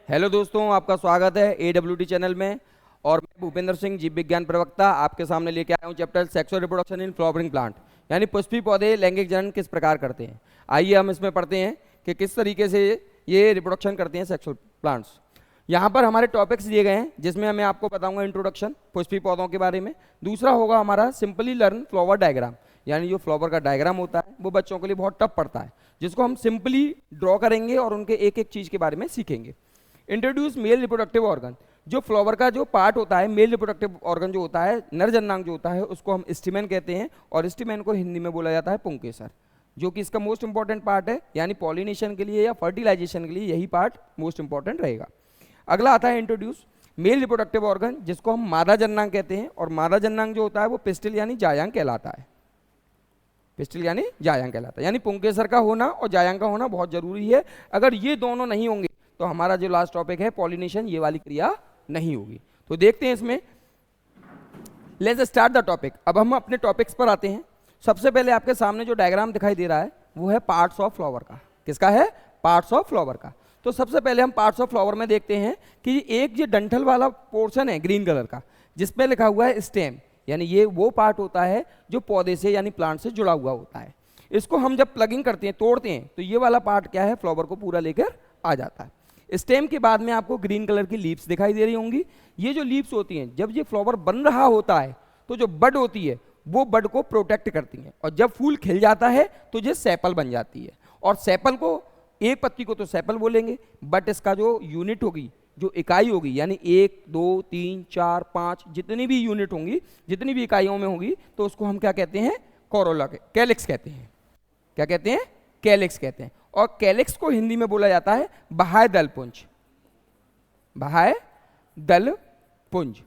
Hello दोस्तों, आपका स्वागत है AWT चैनल में। और मैं भूपेंद्र सिंह, जीव विज्ञान प्रवक्ता, आपके सामने लेके आया हूँ chapter sexual reproduction in flowering plant, यानी पुष्पी पौधे लैंगिक जनन किस प्रकार करते हैं। आइए हम इसमें पढ़ते हैं कि किस तरीके से ये रिप्रोडक्शन करते हैं सेक्सुअल प्लांट्स। यहाँ पर हमारे टॉपिक्स दिए गए हैं, जिसमें मैं आपको बताऊंगा इंट्रोडक्शन पुष्पी पौधों के बारे में। दूसरा होगा हमारा सिंपली लर्न फ्लावर डायग्राम, यानी जो फ्लावर का डायग्राम होता है वो बच्चों के लिए बहुत टफ पड़ता है, जिसको हम सिंपली ड्रॉ करेंगे और उनके एक एक चीज़ के बारे में सीखेंगे। इंट्रोड्यूस मेल रिप्रोडक्टिव ऑर्गन, जो फ्लावर का जो पार्ट होता है, मेल रिप्रोडक्टिव ऑर्गन जो होता है, नर जननांग जो होता है, उसको हम स्टिमेन कहते हैं, और स्टिमेन को हिंदी में बोला जाता है पुंकेसर, जो कि इसका मोस्ट इंपॉर्टेंट पार्ट है, यानी पॉलिनेशन के लिए या फर्टिलाइजेशन के लिए यही पार्ट मोस्ट इंपॉर्टेंट रहेगा। अगला आता है इंट्रोड्यूस मेल रिप्रोडक्टिव ऑर्गन, जिसको हम मादा जननांग कहते हैं, और मादा जननांग जो होता है वो पिस्टिल यानी जायांग कहलाता है। पिस्टिल यानी जायांग कहलाता है, यानी पुंकेसर का होना और जायांग का होना बहुत जरूरी है। अगर ये दोनों नहीं होंगे तो हमारा जो लास्ट टॉपिक है पॉलिनेशन, ये वाली क्रिया नहीं होगी। तो देखते हैं इसमें, लेट्स स्टार्ट द टॉपिक। अब हम अपने टॉपिक्स पर आते हैं। सबसे पहले आपके सामने जो डायग्राम दिखाई दे रहा है वो है पार्ट्स ऑफ फ्लावर का। किसका है? पार्ट्स ऑफ फ्लावर का। तो सबसे पहले हम पार्ट्स ऑफ फ्लावर में देखते हैं कि एक जो डंठल वाला पोर्शन है ग्रीन कलर का, जिसपे लिखा हुआ है स्टेम, यानी ये वो पार्ट होता है जो पौधे से यानी प्लांट से जुड़ा हुआ होता है। इसको हम जब प्लगिंग करते हैं, तोड़ते हैं, तो ये वाला पार्ट क्या है, फ्लावर को पूरा लेकर आ जाता है। स्टेम के बाद में आपको ग्रीन कलर की लीव्स दिखाई दे रही होंगी। ये जो लीव्स होती हैं, जब ये फ्लावर बन रहा होता है तो जो बड होती है वो बड को प्रोटेक्ट करती है, और जब फूल खिल जाता है तो ये सेपल बन जाती है। और सेपल को, एक पत्ती को तो सेपल बोलेंगे, बट इसका जो यूनिट होगी, जो इकाई होगी, यानी 1 2 3 4 5 जितनी भी यूनिट होंगी, जितनी भी इकाइयों में होगी, तो उसको हम क्या कहते हैं? कोरोला, कैलिक्स कहते हैं। क्या कहते हैं? कैलिक्स कहते हैं। और कैलिक्स को हिंदी में बोला जाता है बाह्य दल पुंज। बाह्य दल पुंज,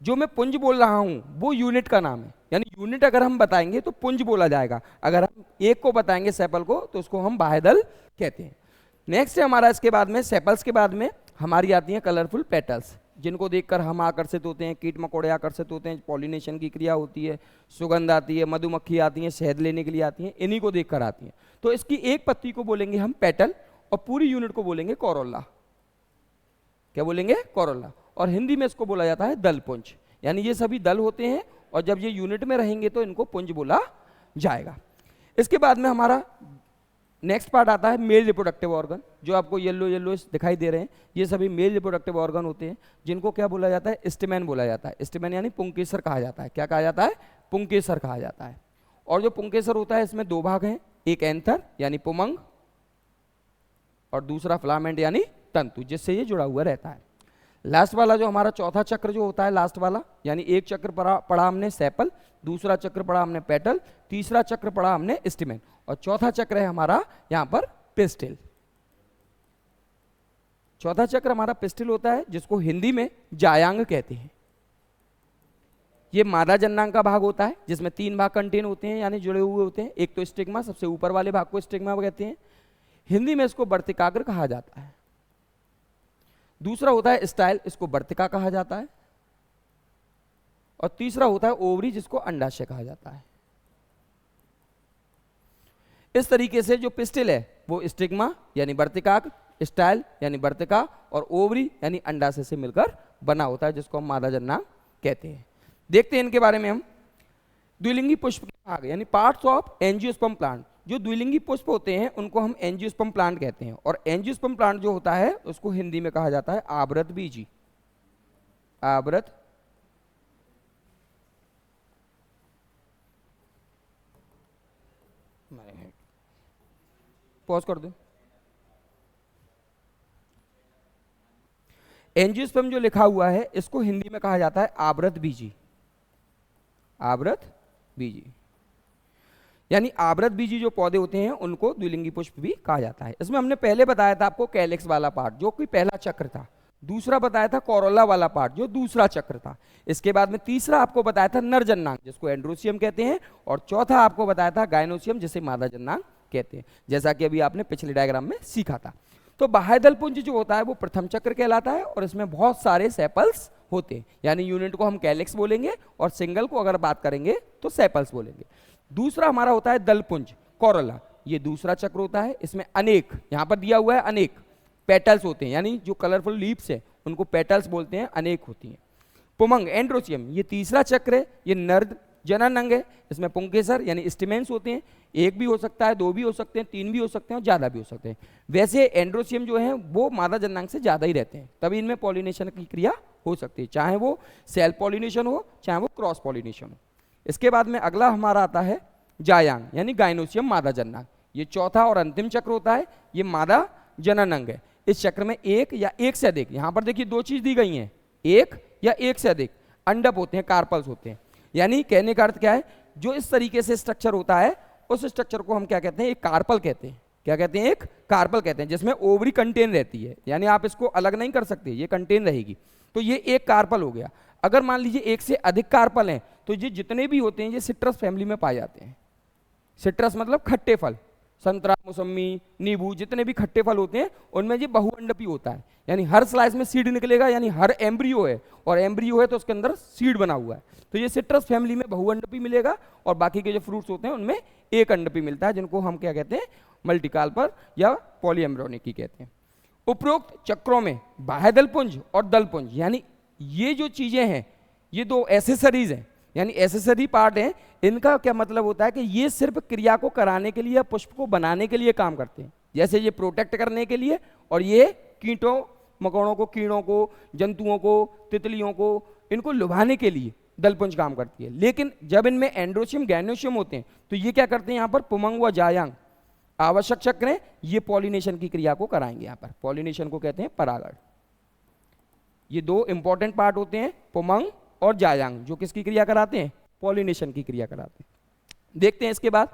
जो मैं पुंज बोल रहा हूं वो यूनिट का नाम है, यानी यूनिट अगर हम बताएंगे तो पुंज बोला जाएगा, अगर हम एक को बताएंगे सेपल को तो उसको हम बाह्य दल कहते हैं। नेक्स्ट है हमारा, इसके बाद में सेपल्स के बाद में हमारी आती हैं कलरफुल पेटल्स, जिनको देखकर हम आकर्षित होते हैं, कीट मकोड़े आकर्षित होते हैं, पॉलिनेशन की क्रिया होती है, सुगंध आती है, मधुमक्खी आती है, शहद लेने के लिए आती हैं, इन्हीं को देखकर आती हैं। तो इसकी एक पत्ती को बोलेंगे हम पेटल, और पूरी यूनिट को बोलेंगे कोरोला। क्या बोलेंगे? कोरोला। और हिंदी में इसको बोला जाता है दल पुंज, यानी ये सभी दल होते हैं, और जब ये यूनिट में रहेंगे तो इनको पुंज बोला जाएगा। इसके बाद में हमारा नेक्स्ट पार्ट आता है मेल रिप्रोडक्टिव ऑर्गन, जो आपको येलो येलो दिखाई दे रहे हैं, ये सभी मेल रिप्रोडक्टिव ऑर्गन होते हैं, जिनको क्या बोला जाता है? स्टिमेन बोला जाता है। स्टिमेन यानी पुंकेसर कहा जाता है। क्या कहा जाता है? पुंकेसर कहा जाता है। और जो पुंकेसर होता है इसमें दो भाग हैं, एक एंथर यानी पुमंग, और दूसरा फिलामेंट यानी तंतु, जिससे ये जुड़ा हुआ रहता है। लास्ट वाला जो हमारा चौथा चक्र जो होता है, लास्ट वाला, यानी एक चक्र पढ़ा हमने सेपल, दूसरा चक्र पढ़ा हमने पेटल, तीसरा चक्र पढ़ा हमने स्टिमेन, और चौथा चक्र है हमारा यहां पर पिस्टिल। चौथा चक्र हमारा पिस्टिल होता है, जिसको हिंदी में जायांग कहते हैं। ये मादा जननांग का भाग होता है, जिसमें 3 भाग कंटेन होते हैं, यानी जुड़े हुए होते हैं। एक तो स्टिग्मा, सबसे ऊपर वाले भाग को स्टिग्मा कहते हैं, हिंदी में इसको वर्तिकाग्र कहा जाता है। दूसरा होता है स्टाइल, इसको वर्तिका कहा जाता है। और तीसरा होता है ओवरी, जिसको अंडाशय कहा जाता है। इस तरीके से जो पिस्टिल है वो स्टिग्मा यानी वर्तिकाग्र, स्टाइल यानी वर्तिका, और ओवरी यानी अंडाशय से मिलकर बना होता है, जिसको हम मादा जननांग कहते हैं। देखते हैं इनके बारे में हम। द्विलिंगी पुष्प के भाग यानी पार्ट्स ऑफ एंजियोस्पर्म प्लांट, जो द्विलिंगी पुष्प होते हैं उनको हम एंजियोस्पर्म प्लांट कहते हैं, और एंजियोस्पर्म प्लांट जो होता है उसको हिंदी में कहा जाता है आवृत बीजी। आवृत पॉज कर दो। एंजियोस्पर्म जो लिखा हुआ है इसको हिंदी में कहा जाता है आवृत बीजी। आवृत बीजी, यानी आवृत बीजी जो पौधे होते हैं उनको द्विलिंगी पुष्प भी कहा जाता है। इसमें हमने पहले बताया था आपको कैलिक्स वाला पार्ट, जो कि पहला चक्र था। दूसरा बताया था कोरोला वाला पार्ट, जो दूसरा चक्र था। इसके बाद में तीसरा आपको बताया था नर जननांग, जिसको एंड्रोसियम कहते हैं, और चौथा आपको बताया था गायनोसियम, जिसे मादा जननांग कहते हैं, जैसा कि अभी आपने पिछले डायग्राम में सीखा था। तो बाह्य दल पुंज जो होता है वो प्रथम चक्र कहलाता है, और इसमें बहुत सारे सेपल्स होते हैं, यानी यूनिट को हम कैलिक्स बोलेंगे, और सिंगल को अगर बात करेंगे तो सेपल्स बोलेंगे। दूसरा हमारा होता है दलपुंज, कोरोला, ये दूसरा चक्र होता है। इसमें अनेक, यहां पर दिया हुआ है अनेक, पेटल्स होते हैं, यानी जो कलरफुल लीव्स है उनको पेटल्स बोलते हैं, अनेक होती हैं। पुमंग एंड्रोसियम, ये तीसरा चक्र है, ये नर जनन अंग है। इसमें पुंकेसर यानी स्टिमेंस होते हैं, एक भी हो सकता है, दो भी हो सकते हैं, तीन भी हो सकते हैं और ज़्यादा भी हो सकते हैं। वैसे एंड्रोसियम जो है वो मादा जननांग से ज़्यादा ही रहते हैं, तभी इनमें पॉलिनेशन की क्रिया हो सकती है, चाहे वो सेल्फ पॉलिनेशन हो चाहे वो क्रॉस पॉलिनेशन हो। इसके बाद में अगला हमारा आता है जायांग यानी गाइनोसियम मादा जननांग। ये चौथा और अंतिम चक्र होता है, ये मादा जनन अंग है। इस चक्र में एक या एक से अधिक, यहाँ पर देखिए दो चीज दी गई हैं, एक या एक से अधिक अंडप होते हैं, कार्पल्स होते हैं। यानी कहने का अर्थ क्या है, जो इस तरीके से स्ट्रक्चर होता है उस स्ट्रक्चर को हम क्या कहते हैं, एक कार्पल कहते हैं। क्या कहते हैं, एक कार्पल कहते हैं, जिसमें ओवरी कंटेन रहती है, यानी आप इसको अलग नहीं कर सकते, ये कंटेन रहेगी। तो ये एक कार्पल हो गया। अगर मान लीजिए एक से अधिक कार्पल हैं तो ये जितने भी होते हैं ये सिट्रस फैमिली में पाए जाते हैं। सिट्रस मतलब खट्टे फल, संतरा, मौसमी, नींबू, जितने भी खट्टे फल होते हैं उनमें ये बहुअंडपी होता है, यानी हर स्लाइस में सीड निकलेगा, यानी हर एम्ब्रियो है और एम्ब्रियो है तो उसके अंदर सीड बना हुआ है। तो ये सिट्रस फैमिली में बहुअंडपी मिलेगा और बाकी के जो फ्रूट्स होते हैं उनमें एक अंडपी मिलता है, जिनको हम क्या कहते हैं, मल्टीकार्पल या पॉलीएम्ब्रियोनिकी कहते हैं। उपरोक्त चक्रों में बाह्यदल पुंज और दल पुंज, यानी ये जो चीजें हैं ये दो एसेसरीज हैं, यानी एसेसरी पार्ट हैं। इनका क्या मतलब होता है कि ये सिर्फ क्रिया को कराने के लिए या पुष्प को बनाने के लिए काम करते हैं। जैसे ये प्रोटेक्ट करने के लिए और ये कीटों मकोड़ों को, कीड़ों को, जंतुओं को, तितलियों को, इनको लुभाने के लिए दलपुंज काम करती है। लेकिन जब इनमें एंड्रोशियम गैनोशियम होते हैं तो ये क्या करते हैं, यहाँ पर पुमंग व जायांग आवश्यक चक्र हैं, ये पॉलिनेशन की क्रिया को कराएंगे। यहाँ पर पॉलिनेशन को कहते हैं परागण। ये दो इंपॉर्टेंट पार्ट होते हैं, पुमंग और जायांग, जो किसकी क्रिया कराते हैं, पॉलिनेशन की क्रिया कराते हैं। देखते हैं इसके बाद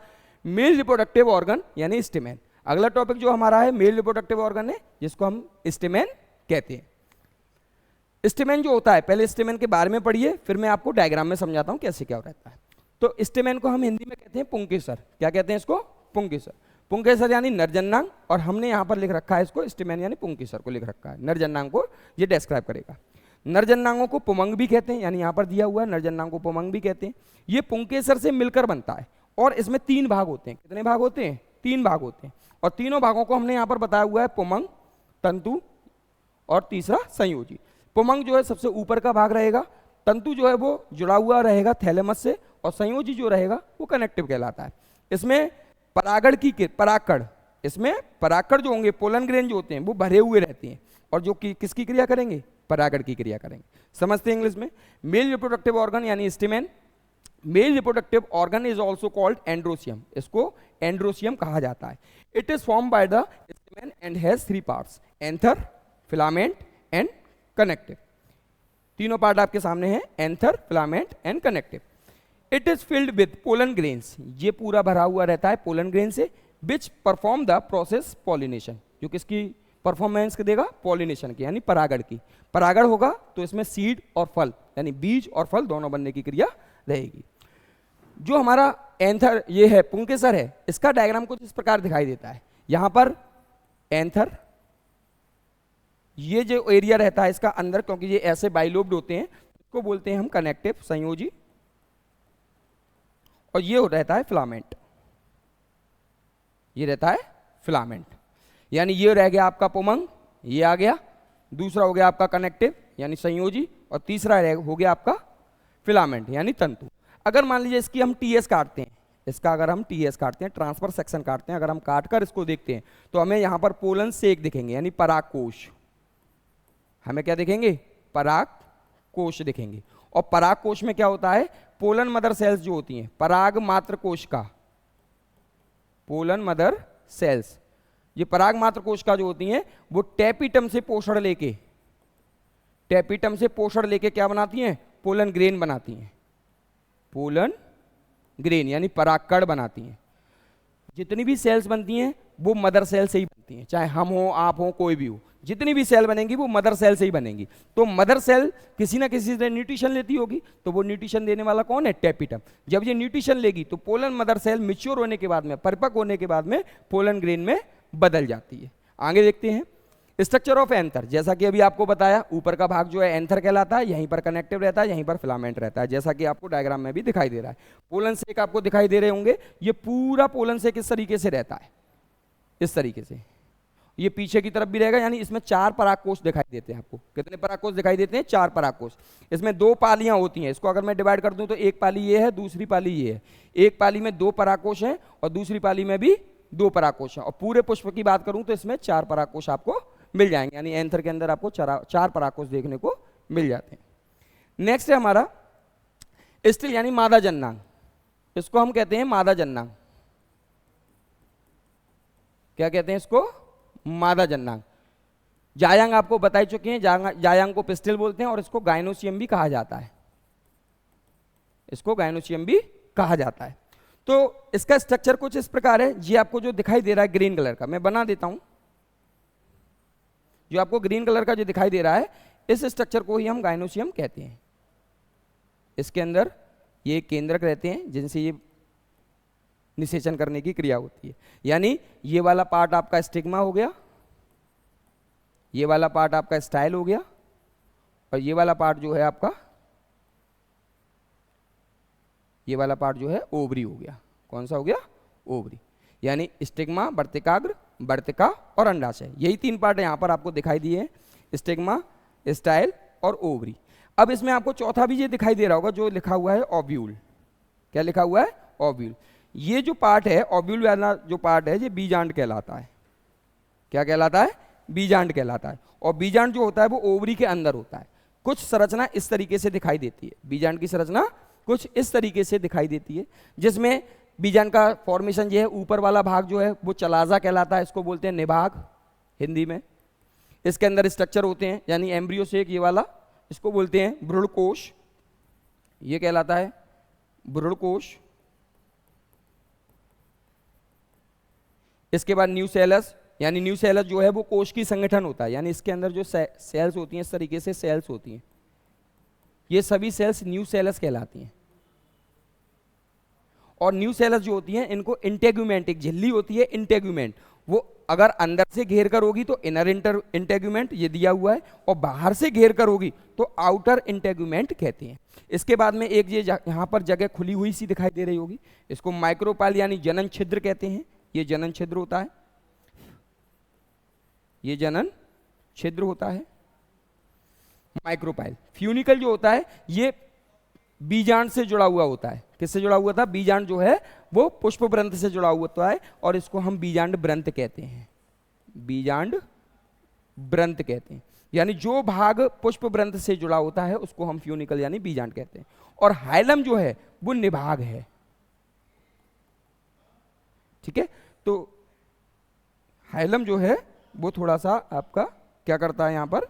मेल रिप्रोडक्टिव ऑर्गन यानी स्टेमेन। अगला टॉपिक जो हमारा है मेल रिप्रोडक्टिव ऑर्गन है, जिसको हम स्टेमेन कहते हैं। स्टेमेन जो होता है, पहले स्टेमेन के बारे में पढ़िए, फिर मैं आपको डायग्राम में समझाता हूं कैसे क्या रहता है। तो स्टेमेन को हम हिंदी में कहते हैं पुंकेसर। क्या कहते हैं इसको, पुंकेसर। पुंकेसर यानी नरजन्नांग, और हमने यहां पर लिख रखा है इसको स्टेमेन यानी पुंकेसर को लिख रखा है। नरजन्नांग को ये डिस्क्राइब करेगा। नरजन्नांगों को पुमंग भी कहते हैं, यानी यहां पर दिया हुआ है नरजन्नांग को पुमंग भी कहते हैं। ये पुंकेसर से मिलकर बनता है और इसमें तीन भाग होते हैं। कितने भाग होते हैं, तीन भाग होते हैं, और तीनों भागों को हमने यहां पर बताया हुआ है, पुमंग, तंतु और तीसरा संयोजी। पुमंग जो है सबसे ऊपर का भाग रहेगा, तंतु जो है वो जुड़ा हुआ रहेगा थैलेमस से, और संयोजी जो रहेगा वो कनेक्टिव कहलाता है। इसमें परागण की परागकण, इसमें परागकण जो होंगे, पोलन ग्रेन जो होते हैं वो भरे हुए रहते हैं, और जो किसकी क्रिया करेंगे, परागण की क्रिया करेंगे। समझते हैं इंग्लिश में। मेल रिप्रोडक्टिव ऑर्गन यानी stamen. Male reproductive organ is also called androecium, इसको एंड्रोसियम कहा जाता है। It is form by the stamen and has three parts, anther, filament and connective. तीनों पार्ट आपके सामने हैं, anther, filament and connective. It is filled with pollen grains, ये पूरा भरा हुआ रहता है पोलन ग्रेन से, which perform the process pollination, जो किसकी परफॉर्मेंस देगा, पॉलिनेशन की, यानी परागण की। परागण होगा तो इसमें सीड और फल, यानी बीज और फल दोनों बनने की क्रिया रहेगी। जो हमारा एंथर ये है, पुंकेसर है, इसका डायग्राम कुछ इस प्रकार दिखाई देता है। यहां पर एंथर, ये जो एरिया रहता है इसका अंदर, क्योंकि ये ऐसे बाइलोब्ड होते हैं, इसको बोलते हैं हम कनेक्टिव, संयोजी, और ये रहता है फिलामेंट, ये रहता है फिलामेंट। यानी ये रह गया आपका पुमंग, ये आ गया, दूसरा हो गया आपका कनेक्टिव यानी संयोजी, और तीसरा हो गया आपका फिलामेंट यानी तंतु। अगर मान लीजिए इसकी हम टीएस काटते हैं, इसका अगर हम टीएस काटते हैं, ट्रांसफर सेक्शन काटते हैं, अगर हम काटकर इसको देखते हैं तो हमें यहां पर पोलन सेक दिखेंगे, यानी परागकोश। हमें क्या दिखेंगे, परागकोश दिखेंगे। और परागकोश में क्या होता है, पोलन मदर सेल्स जो होती हैं, पराग मात्र कोश का, पोलन मदर सेल्स, ये पराग मात्र कोश का जो होती हैं वो टेपिटम से पोषण लेके, टेपिटम से पोषण लेके क्या बनाती हैं, पोलन ग्रेन बनाती हैं, पोलन ग्रेन यानी परागकण बनाती हैं। जितनी भी सेल्स बनती हैं वो मदर सेल से ही बनती हैं, चाहे हम हो, आप हो, कोई भी हो, जितनी भी सेल बनेंगी वो मदर सेल से ही बनेंगी। तो मदर सेल किसी ना किसी से न्यूट्रिशन लेती होगी, तो वो न्यूट्रिशन देने वाला कौन है, टेपिटम। जब ये न्यूट्रिशन लेगी तो पोलन मदर सेल मैच्योर होने के बाद में, परिपक्व होने के बाद में पोलन ग्रेन में बदल जाती है। आगे देखते हैं स्ट्रक्चर ऑफ एंथर। जैसा कि अभी आपको बताया, ऊपर का भाग जो है एंथर कहलाता है, यहीं पर कनेक्टिव रहता है, यहीं पर फिलामेंट रहता है, जैसा कि आपको डायग्राम में भी दिखाई दे रहा है। पोलन सेक आपको दिखाई दे रहे होंगे, ये पूरा पोलन सेक इस तरीके से रहता है, इस तरीके से, ये पीछे की तरफ भी रहेगा, यानी इसमें 4 परागकोश दिखाई देते हैं आपको। कितने परागकोश दिखाई देते हैं? 4 परागकोश। इसमें 2 पालियां होती हैं। इसको अगर मैं डिवाइड कर दूं तो एक पाली ये है, दूसरी पाली ये है। एक पाली में 2 परागकोश हैं और दूसरी पाली में भी 2 परागकोश हैं। और पूरे पुष्प की बात करूं तो इसमें 4 परागकोश आपको मिल जाएंगे, यानी एंथर के अंदर आपको 4 परागकोश देखने को मिल जाते हैं। नेक्स्ट है हमारा स्टिल यानी मादा जननांग। इसको हम कहते हैं मादा जननांग। क्या कहते हैं इसको? मादा जननांग। जायांग आपको बता चुके हैं, जायांग को पिस्टिल बोलते हैं और इसको गायनोसियम भी कहा जाता है। इसको गायनोसियम भी कहा जाता है। तो इसका स्ट्रक्चर कुछ इस प्रकार है। ये आपको जो दिखाई दे रहा है ग्रीन कलर का, मैं बना देता हूं। जो आपको ग्रीन कलर का जो दिखाई दे रहा है, इस स्ट्रक्चर को ही हम गायनोसियम कहते हैं। इसके अंदर ये केंद्रक रहते हैं जिनसे ये निषेचन करने की क्रिया होती है। यानी ये वाला पार्ट आपका स्टिग्मा हो गया, ये वाला पार्ट आपका स्टाइल हो गया, और ये वाला पार्ट जो है आपका, ये वाला पार्ट जो है ओवरी हो गया। कौन सा हो गया? ओवरी। यानी स्टिग्मा, वर्तिकाग्र, वर्तिका और अंडाशय, यही 3 पार्ट यहां पर आपको दिखाई दिए हैं, स्टिग्मा, स्टाइल और ओवरी। अब इसमें आपको चौथा भी ये दिखाई दे रहा होगा जो लिखा हुआ है ओव्यूल। क्या लिखा हुआ है? ओव्यूल। ये जो पार्ट है, ओव्यूल वाला जो पार्ट है, ये बीजांड कहलाता है। क्या कहलाता है? बीजांड कहलाता है। और बीजांड जो होता है वो ओवरी के अंदर होता है। कुछ संरचना इस तरीके से दिखाई देती है। बीजांड की संरचना कुछ इस तरीके से दिखाई देती है, जिसमें बीजांड का फॉर्मेशन ये है, ऊपर वाला भाग जो है वो चलाजा कहलाता है, इसको बोलते हैं निभाग हिंदी में। इसके अंदर स्ट्रक्चर होते हैं, यानी एम्ब्रियो से ये वाला, इसको बोलते हैं भ्रूणकोश, ये कहलाता है भ्रूणकोश। इसके बाद न्यूसेलस, यानी न्यूसेलस जो है वो कोश की संगठन होता है, यानी इसके अंदर जो सेल्स होती हैं, इस तरीके से सेल्स होती हैं, ये सभी सेल्स न्यूसेलस कहलाती हैं। और न्यूसेलस जो होती हैं इनको इंटेग्यूमेंट, एक झिल्ली होती है इंटेग्यूमेंट, वो अगर अंदर से घेर कर होगी तो इनर इंटेग्यूमेंट ये दिया हुआ है, और बाहर से घेर कर होगी तो आउटर इंटेग्यूमेंट कहते हैं। इसके बाद में एक ये यहाँ पर जगह खुली हुई सी दिखाई दे रही होगी, इसको माइक्रोपाइल यानी जनन छिद्र कहते हैं। ये जनन छिद्र होता है, ये जनन छिद्र होता है। माइक्रोपाइल। फ्यूनिकल जो होता है ये बीजांड से जुड़ा हुआ होता है। किससे जुड़ा हुआ था? बीजांड जो है वो पुष्प ग्रंथ से जुड़ा हुआ होता है, और इसको हम बीजांड ग्रंथ कहते हैं। बीजांड ग्रंथ कहते हैं, यानी जो भाग पुष्प ग्रंथ से जुड़ा होता है उसको हम फ्यूनिकल यानी बीजांड कहते हैं। और हाइलम जो है वो निभाग है। ठीक है, तो हाइलम जो है वो थोड़ा सा आपका क्या करता है, यहां पर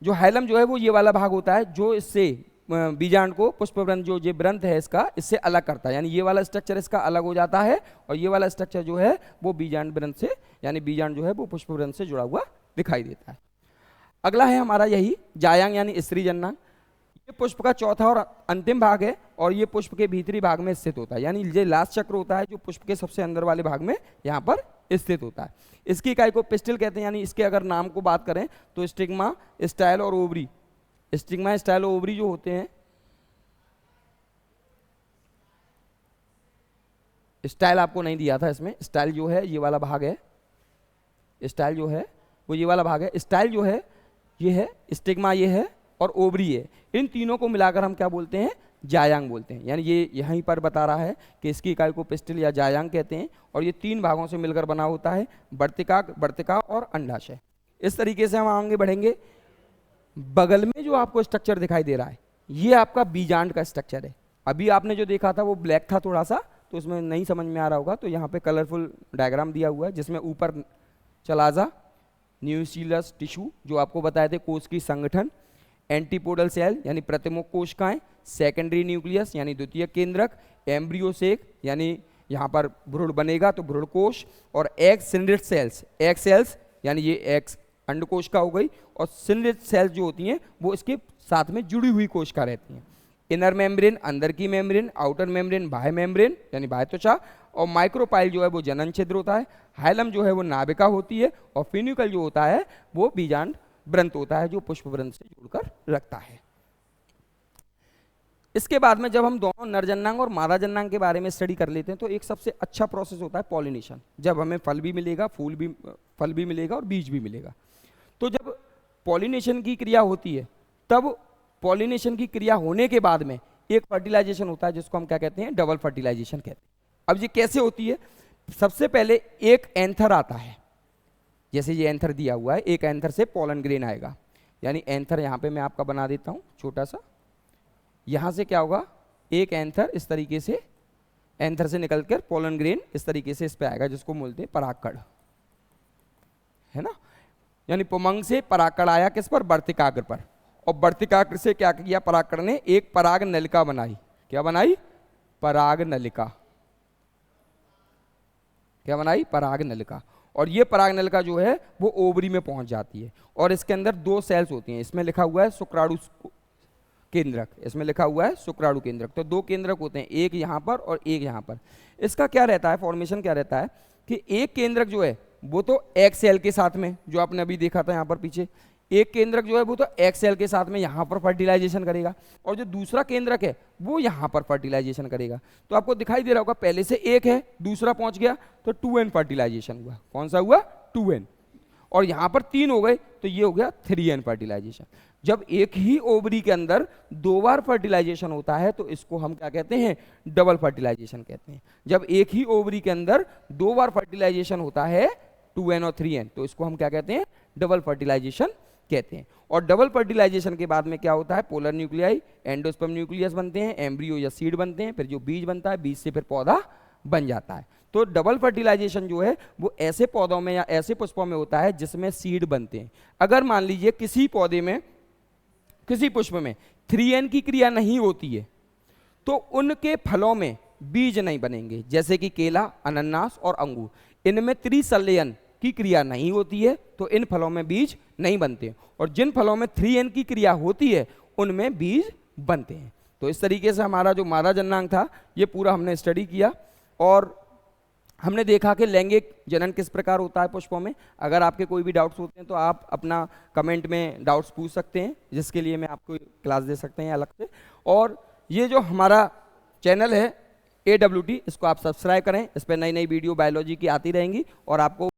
जो हाइलम जो है वो ये वाला भाग होता है जो इससे बीजांड को पुष्पग्रंथ जो ये ग्रंथ है इसका इससे अलग करता है, यानी ये वाला स्ट्रक्चर इसका अलग हो जाता है, और ये वाला स्ट्रक्चर जो है वो बीजांड ग्रंथ से, यानी बीजांड जो है वो पुष्पग्रंथ से जुड़ा हुआ दिखाई देता है। अगला है हमारा यही जायांग यानी स्त्री जननांग। ये पुष्प का चौथा और अंतिम भाग है, और ये पुष्प के भीतरी भाग में स्थित होता है, यानी ये लास्ट चक्र होता है जो पुष्प के सबसे अंदर वाले भाग में यहाँ पर स्थित होता है। इसकी इकाई को पिस्टिल कहते हैं, यानी इसके अगर नाम को बात करें तो स्टिग्मा, स्टाइल और ओवरी। स्टिग्मा, स्टाइल और ओवरी जो होते हैं, स्टाइल आपको नहीं दिया था इसमें, स्टाइल जो है ये वाला भाग है, स्टाइल जो है वो ये वाला भाग है, स्टाइल जो है ये है, स्टिग्मा ये है और ओवरी है। इन तीनों को मिलाकर हम क्या बोलते हैं? जायांग बोलते हैं। यानी ये यहीं पर बता रहा है कि इसकी इकाई को पिस्टिल या जायांग कहते हैं, और ये 3 भागों से मिलकर बना होता है, वर्तिका और अंडाशय। इस तरीके से हम आगे बढ़ेंगे। बगल में जो आपको स्ट्रक्चर दिखाई दे रहा है ये आपका बीजांड का स्ट्रक्चर है। अभी आपने जो देखा था वो ब्लैक था थोड़ा सा, तो उसमें नहीं समझ में आ रहा होगा, तो यहाँ पे कलरफुल डायग्राम दिया हुआ है जिसमें ऊपर चलाजा, न्यूक्लियस टिश्यू जो आपको बताए थे कोश की संगठन, एंटीपोडल सेल यानी प्रतिमुख कोशिकाएं, सेकेंडरी न्यूक्लियस यानी द्वितीय केंद्रक, एम्ब्रियो सेक यानी यहाँ पर भ्रूण बनेगा तो भ्रूणकोश, और एग सिंड्रेट सेल्स, एग सेल्स यानी ये एग अंडकोश का हो गई, और सिंड्रेट सेल्स जो होती हैं वो इसके साथ में जुड़ी हुई कोशिका रहती हैं। इनर मेम्ब्रेन अंदर की मेम्ब्रेन, आउटर मेम्ब्रेन बाह्य मेम्ब्रेन यानी बाह्य त्वचा, और माइक्रोपाइल जो है वो जनन छिद्र होता है, हाइलम जो है वो नाभिका होती है, और फ्यूनिकल जो होता है वो बीजांड ग्रंथ होता है जो पुष्प ग्रंथ से जोड़कर रखता है। इसके बाद में जब हम दोनों नर जननांग और मादा जननांग के बारे में स्टडी कर लेते हैं तो एक सबसे अच्छा प्रोसेस होता है पॉलिनेशन, जब हमें फल भी मिलेगा, फल भी मिलेगा और बीज भी मिलेगा। तो जब पॉलिनेशन की क्रिया होती है तब पॉलिनेशन की क्रिया होने के बाद में एक फर्टिलाइजेशन होता है जिसको हम क्या कहते हैं, डबल फर्टिलाइजेशन कहते हैं। अब ये कैसे होती है, सबसे पहले एक एंथर आता है, जैसे ये एंथर दिया हुआ है, एक एंथर से पोलन ग्रेन आएगा, यानी एंथर यहाँ पे मैं आपका बना देता हूँ छोटा सा, यहाँ से क्या होगा, एक एंथर इस तरीके से, एंथर से निकलकर पोलन ग्रेन इस तरीके से इस पे आएगा जिसको बोलते हैं परागकण, है ना। यानी पुमंग से परागकण आया किस पर, वर्तिकाग्र पर, और वर्तिकाग्र से क्या किया परागकण ने, एक पराग नलिका बनाई। क्या बनाई, पराग नलिका। क्या बनाई, पराग नलिका। और ये पराग नलिका जो है वो ओवरी में पहुंच जाती है और इसके अंदर 2 सेल्स होती हैं, इसमें लिखा हुआ है शुक्राणु केंद्रक, इसमें लिखा हुआ है शुक्राणु केंद्रक। तो 2 केंद्रक होते हैं, एक यहाँ पर और एक यहाँ पर। इसका क्या रहता है, फॉर्मेशन क्या रहता है कि एक केंद्रक जो है वो तो एक सेल के साथ में, जो आपने अभी देखा था यहाँ पर पीछे, एक केंद्रक जो है वो तो एक सेल के साथ में यहाँ पर फर्टिलाइजेशन करेगा, और जो दूसरा केंद्रक है वो यहाँ पर फर्टिलाइजेशन करेगा। तो आपको दिखाई दे रहा होगा, पहले से एक है, दूसरा पहुंच गया तो 2n फर्टिलाइजेशन हुआ। कौन सा हुआ, 2n। और यहाँ पर 3 हो गए तो ये हो गया 3n फर्टिलाइजेशन। जब एक ही ओवरी के अंदर 2 बार फर्टिलाइजेशन होता है तो इसको हम क्या कहते हैं, डबल फर्टिलाइजेशन कहते हैं। जब एक ही ओवरी के अंदर 2 बार फर्टिलाइजेशन होता है 2n और 3n तो इसको हम क्या कहते हैं, डबल फर्टिलाइजेशन कहते हैं। और डबल फर्टिलाइजेशन के बाद में क्या होता है, पोलर न्यूक्लियाई, एंडोस्पर्म न्यूक्लियस बनते हैं, एम्ब्रियो या सीड बनते हैं, फिर जो बीज बनता है, बीज से फिर पौधा बन जाता है। तो डबल फर्टिलाइजेशन जो है वो ऐसे पौधों में या ऐसे पुष्पों में होता है जिसमें सीड बनते हैं। अगर मान लीजिए किसी पौधे में, किसी पुष्प में 3n की क्रिया नहीं होती है तो उनके फलों में बीज नहीं बनेंगे, जैसे कि केला, अनानास और अंगूर, इनमें त्रिसंलयन की क्रिया नहीं होती है तो इन फलों में बीज नहीं बनते, और जिन फलों में 3n की क्रिया होती है उनमें बीज बनते हैं। तो इस तरीके से हमारा जो मादा जननांग था ये पूरा हमने स्टडी किया और हमने देखा कि लैंगिक जनन किस प्रकार होता है पुष्पों में। अगर आपके कोई भी डाउट्स होते हैं तो आप अपना कमेंट में डाउट्स पूछ सकते हैं, जिसके लिए मैं आपको क्लास दे सकते हैं अलग से। और ये जो हमारा चैनल है AWT, इसको आप सब्सक्राइब करें, इस पर नई नई वीडियो बायोलॉजी की आती रहेंगी और आपको